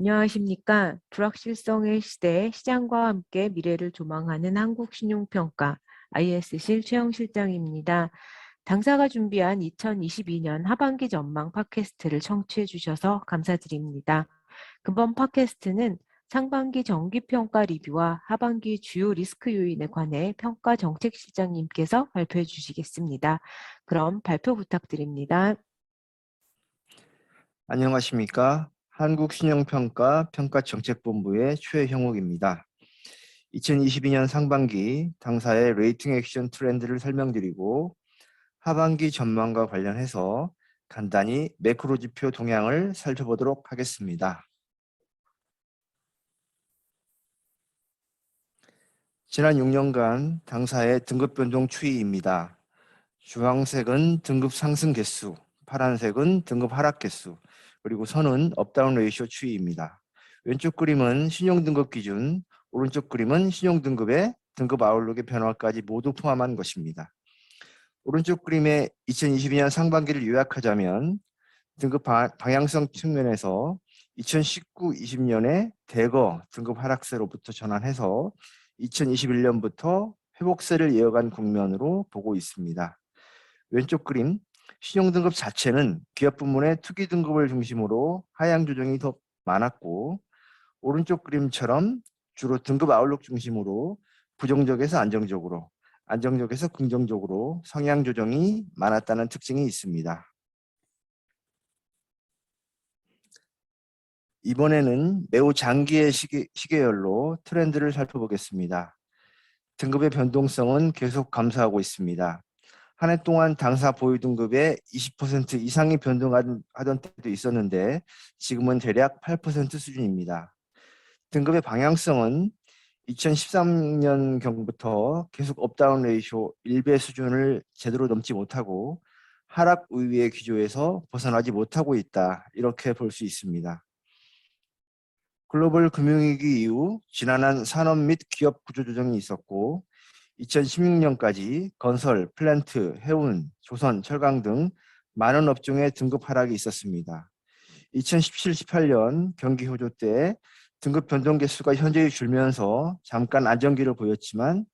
안녕하십니까. 불확실성의 시대, 시장과 함께 미래를 조망하는 한국신용평가 IS실 최영 실장입니다. 당사가 준비한 2022년 하반기 전망 팟캐스트를 청취해 주셔서 감사드립니다. 이번 팟캐스트는 상반기 정기평가 리뷰와 하반기 주요 리스크 요인에 관해 평가 정책실장님께서 발표해 주시겠습니다. 그럼 발표 부탁드립니다. 안녕하십니까. 한국신용평가 평가정책본부의 최형욱입니다. 2022년 상반기 당사의 레이팅 액션 트렌드를 설명드리고 하반기 전망과 관련해서 간단히 매크로 지표 동향을 살펴보도록 하겠습니다. 지난 6년간 당사의 등급 변동 추이입니다. 주황색은 등급 상승 개수, 파란색은 등급 하락 개수, 그리고 선은 업다운 레이쇼 추이입니다. 왼쪽 그림은 신용등급 기준, 오른쪽 그림은 신용등급의 등급 아웃룩의 변화까지 모두 포함한 것입니다. 오른쪽 그림의 2022년 상반기를 요약하자면 등급 방향성 측면에서 2019-20년에 대거 등급 하락세로부터 전환해서 2021년부터 회복세를 이어간 국면으로 보고 있습니다. 왼쪽 그림, 신용등급 자체는 기업 부문의 투기 등급을 중심으로 하향 조정이 더 많았고, 오른쪽 그림처럼 주로 등급 아웃룩 중심으로 부정적에서 안정적으로, 안정적에서 긍정적으로 성향 조정이 많았다는 특징이 있습니다. 이번에는 매우 장기의 시계열로 트렌드를 살펴보겠습니다. 등급의 변동성은 계속 감소하고 있습니다. 한 해 동안 당사 보유 등급의 20% 이상이 변동하던 때도 있었는데 지금은 대략 8% 수준입니다. 등급의 방향성은 2013년경부터 계속 업다운 레이쇼 1배 수준을 제대로 넘지 못하고 하락 우위의 기조에서 벗어나지 못하고 있다, 이렇게 볼 수 있습니다. 글로벌 금융위기 이후 지난한 산업 및 기업 구조조정이 있었고 2016년까지 건설, 플랜트, 해운, 조선, 철강 등 많은 업종의 등급 하락이 있었습니다. 2017-18년 경기 호조 때 등급 변동 개수가 현저히 줄면서 잠깐 안정기를 보였지만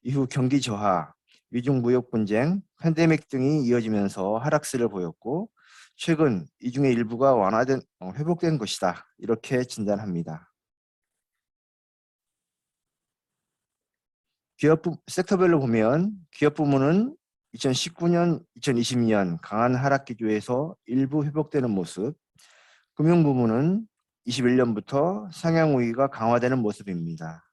이후 경기 저하, 미중 무역 분쟁, 팬데믹 등이 이어지면서 하락세를 보였고 최근 이 중에 일부가 회복된 것이다, 이렇게 진단합니다. 섹터별로 보면 기업 부문은 2019년, 2022년 강한 하락 기조에서 일부 회복되는 모습, 금융 부문은 21년부터 상향 우위가 강화되는 모습입니다.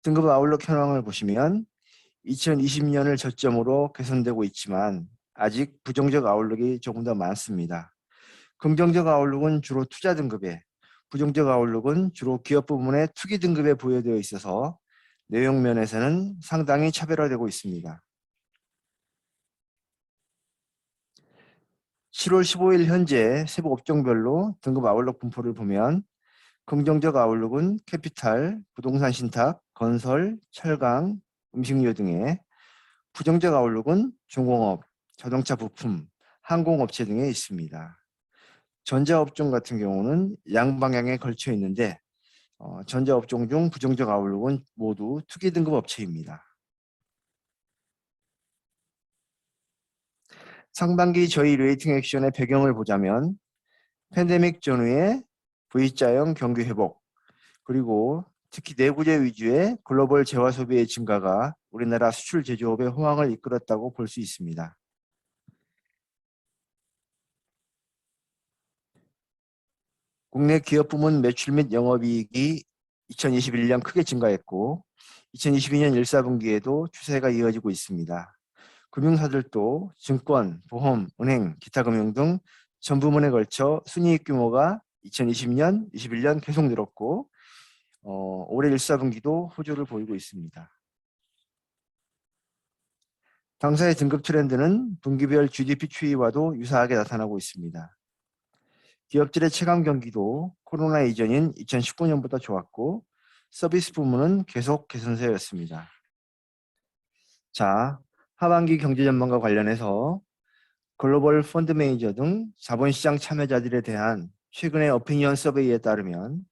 등급 아웃룩 현황을 보시면 2020년을 저점으로 개선되고 있지만 아직 부정적 아웃룩이 조금 더 많습니다. 긍정적 아웃룩은 주로 투자 등급에, 부정적 아웃룩은 주로 기업 부문의 투기 등급에 부여되어 있어서 내용 면에서는 상당히 차별화되고 있습니다. 7월 15일 현재 세부 업종별로 등급 아웃룩 분포를 보면 긍정적 아웃룩은 캐피탈, 부동산 신탁, 건설, 철강, 음식료 등에, 부정적 아웃룩은 중공업, 자동차 부품, 항공업체 등에 있습니다. 전자업종 같은 경우는 양방향에 걸쳐 있는데 전자업종 중 부정적 아웃룩은 모두 투기 등급 업체입니다. 상반기 저희 레이팅 액션의 배경을 보자면 팬데믹 전후의 V자형 경기 회복, 그리고 특히 내구재 위주의 글로벌 재화 소비의 증가가 우리나라 수출 제조업의 호황을 이끌었다고 볼 수 있습니다. 국내 기업 부문 매출 및 영업이익이 2021년 크게 증가했고 2022년 1사분기에도 추세가 이어지고 있습니다. 금융사들도 증권, 보험, 은행, 기타 금융 등 전 부문에 걸쳐 순이익 규모가 2020년, 21년 계속 늘었고 올해 1사분기도 호조를 보이고 있습니다. 당사의 등급 트렌드는 분기별 GDP 추이와도 유사하게 나타나고 있습니다. 기업들의 체감 경기도 코로나 이전인 2019년보다 좋았고 서비스 부문은 계속 개선세였습니다. 자, 하반기 경제 전망과 관련해서 글로벌 펀드 매니저 등 자본시장 참여자들에 대한 최근의 오피니언 서베이에 따르면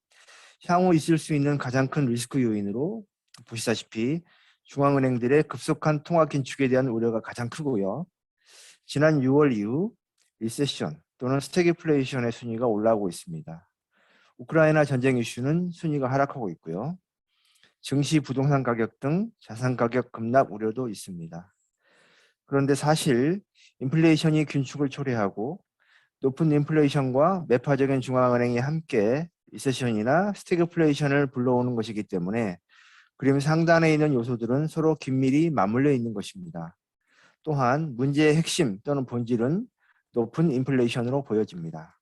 향후 있을 수 있는 가장 큰 리스크 요인으로 보시다시피 중앙은행들의 급속한 통화 긴축에 대한 우려가 가장 크고요. 지난 6월 이후 리세션 또는 스태그플레이션의 순위가 올라오고 있습니다. 우크라이나 전쟁 이슈는 순위가 하락하고 있고요. 증시, 부동산 가격 등 자산 가격 급락 우려도 있습니다. 그런데 사실 인플레이션이 균축을 초래하고 높은 인플레이션과 매파적인 중앙은행이 함께 리세션이나 스태그플레이션을 불러오는 것이기 때문에 그림 상단에 있는 요소들은 서로 긴밀히 맞물려 있는 것입니다. 또한 문제의 핵심 또는 본질은 높은 인플레이션으로 보여집니다.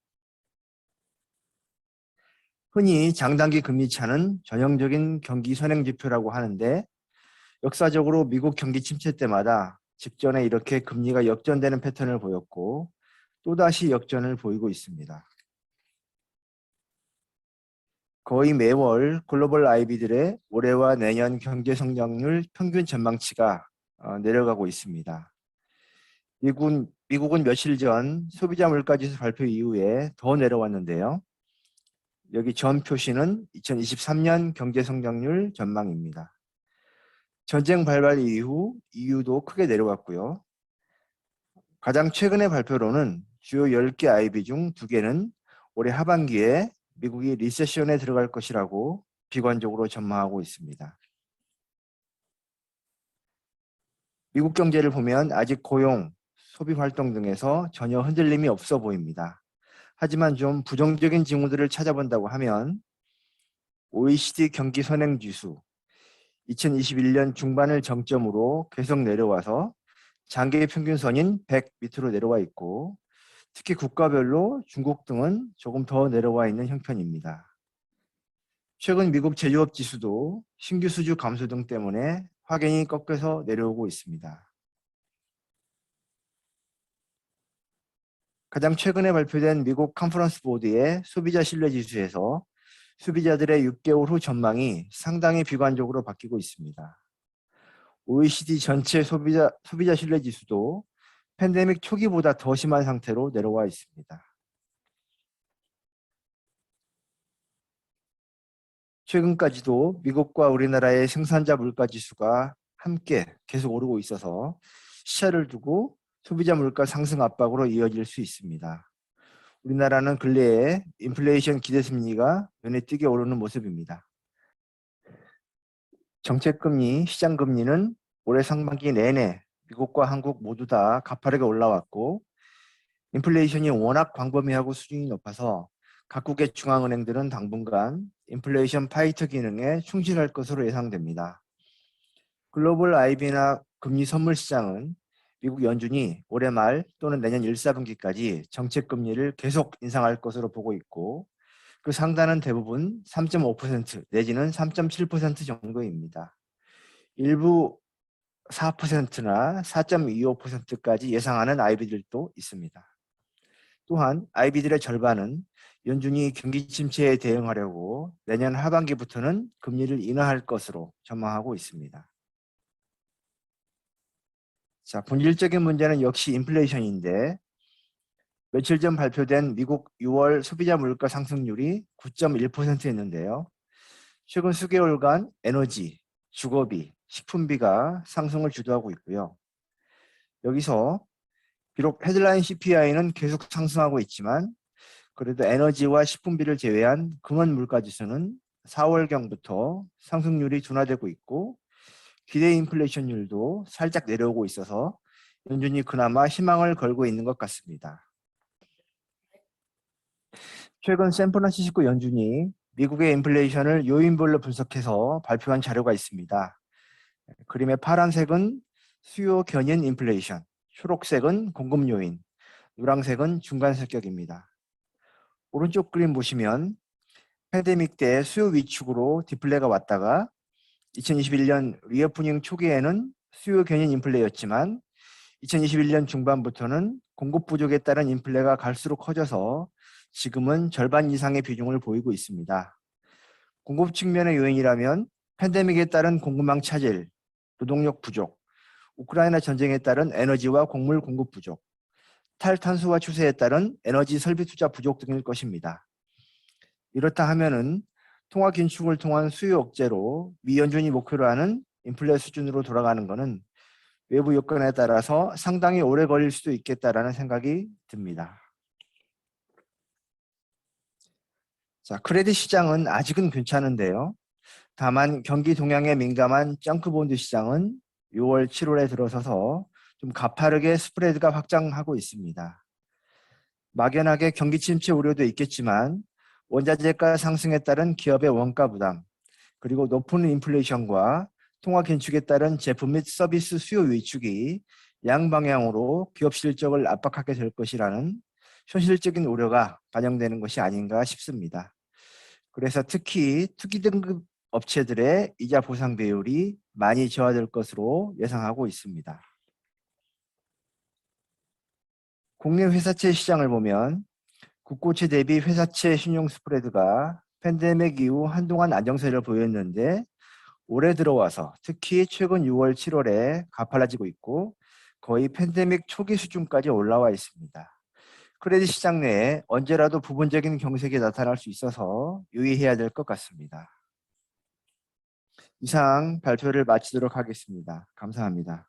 흔히 장단기 금리 차는 전형적인 경기 선행 지표라고 하는데 역사적으로 미국 경기 침체 때마다 직전에 이렇게 금리가 역전되는 패턴을 보였고 또다시 역전을 보이고 있습니다. 거의 매월 글로벌 IB들의 올해와 내년 경제 성장률 평균 전망치가 내려가고 있습니다. 미국은 며칠 전 소비자 물가지수 발표 이후에 더 내려왔는데요. 여기 전 표시는 2023년 경제 성장률 전망입니다. 전쟁 발발 이후 EU도 크게 내려왔고요. 가장 최근의 발표로는 주요 10개 IB 중 2개는 올해 하반기에 미국이 리세션에 들어갈 것이라고 비관적으로 전망하고 있습니다. 미국 경제를 보면 아직 고용, 소비 활동 등에서 전혀 흔들림이 없어 보입니다. 하지만 좀 부정적인 징후들을 찾아본다고 하면 OECD 경기 선행지수 2021년 중반을 정점으로 계속 내려와서 장기 평균선인 100 밑으로 내려와 있고 특히 국가별로 중국 등은 조금 더 내려와 있는 형편입니다. 최근 미국 제조업 지수도 신규 수주 감소 등 때문에 확연히 꺾여서 내려오고 있습니다. 가장 최근에 발표된 미국 컨퍼런스 보드의 소비자 신뢰 지수에서 소비자들의 6개월 후 전망이 상당히 비관적으로 바뀌고 있습니다. OECD 전체 소비자 신뢰 지수도 팬데믹 초기보다 더 심한 상태로 내려와 있습니다. 최근까지도 미국과 우리나라의 생산자 물가 지수가 함께 계속 오르고 있어서 시차를 두고 소비자 물가 상승 압박으로 이어질 수 있습니다. 우리나라는 근래에 인플레이션 기대 심리가 눈에 띄게 오르는 모습입니다. 정책금리, 시장금리는 올해 상반기 내내 미국과 한국 모두 다 가파르게 올라왔고 인플레이션이 워낙 광범위하고 수준이 높아서 각국의 중앙은행들은 당분간 인플레이션 파이터 기능에 충실할 것으로 예상됩니다. 글로벌 IB나 금리 선물 시장은 미국 연준이 올해 말 또는 내년 1사분기까지 정책금리를 계속 인상할 것으로 보고 있고 그 상단은 대부분 3.5% 내지는 3.7% 정도입니다. 일부 4%나 4.25%까지 예상하는 IB들도 있습니다. 또한 IB들의 절반은 연준이 경기 침체에 대응하려고 내년 하반기부터는 금리를 인하할 것으로 전망하고 있습니다. 자, 본질적인 문제는 역시 인플레이션인데 며칠 전 발표된 미국 6월 소비자 물가 상승률이 9.1%였는데요. 최근 수개월간 에너지, 주거비, 식품비가 상승을 주도하고 있고요. 여기서 비록 헤드라인 CPI는 계속 상승하고 있지만 그래도 에너지와 식품비를 제외한 금원 물가지수는 4월경부터 상승률이 둔화되고 있고 기대 인플레이션율도 살짝 내려오고 있어서 연준이 그나마 희망을 걸고 있는 것 같습니다. 최근 샌프란시스코 연준이 미국의 인플레이션을 요인별로 분석해서 발표한 자료가 있습니다. 그림의 파란색은 수요 견인 인플레이션, 초록색은 공급 요인, 노란색은 중간 성격입니다. 오른쪽 그림 보시면 팬데믹 때 수요 위축으로 디플레가 왔다가 2021년 리오프닝 초기에는 수요 견인 인플레였지만 2021년 중반부터는 공급 부족에 따른 인플레가 갈수록 커져서 지금은 절반 이상의 비중을 보이고 있습니다. 공급 측면의 요인이라면 팬데믹에 따른 공급망 차질, 노동력 부족, 우크라이나 전쟁에 따른 에너지와 곡물 공급 부족, 탈탄소화 추세에 따른 에너지 설비 투자 부족 등일 것입니다. 이렇다 하면은 통화 긴축을 통한 수요 억제로 미 연준이 목표로 하는 인플레 수준으로 돌아가는 것은 외부 여건에 따라서 상당히 오래 걸릴 수도 있겠다라는 생각이 듭니다. 자, 크레딧 시장은 아직은 괜찮은데요. 다만 경기 동향에 민감한 정크본드 시장은 6월, 7월에 들어서서 좀 가파르게 스프레드가 확장하고 있습니다. 막연하게 경기 침체 우려도 있겠지만 원자재가 상승에 따른 기업의 원가 부담, 그리고 높은 인플레이션과 통화 긴축에 따른 제품 및 서비스 수요 위축이 양방향으로 기업 실적을 압박하게 될 것이라는 현실적인 우려가 반영되는 것이 아닌가 싶습니다. 그래서 특히 투기 등급 업체들의 이자 보상 배율이 많이 저하될 것으로 예상하고 있습니다. 국내 회사채 시장을 보면 국고채 대비 회사채 신용 스프레드가 팬데믹 이후 한동안 안정세를 보였는데 올해 들어와서 특히 최근 6월, 7월에 가팔라지고 있고 거의 팬데믹 초기 수준까지 올라와 있습니다. 크레딧 시장 내에 언제라도 부분적인 경색이 나타날 수 있어서 유의해야 될 것 같습니다. 이상 발표를 마치도록 하겠습니다. 감사합니다.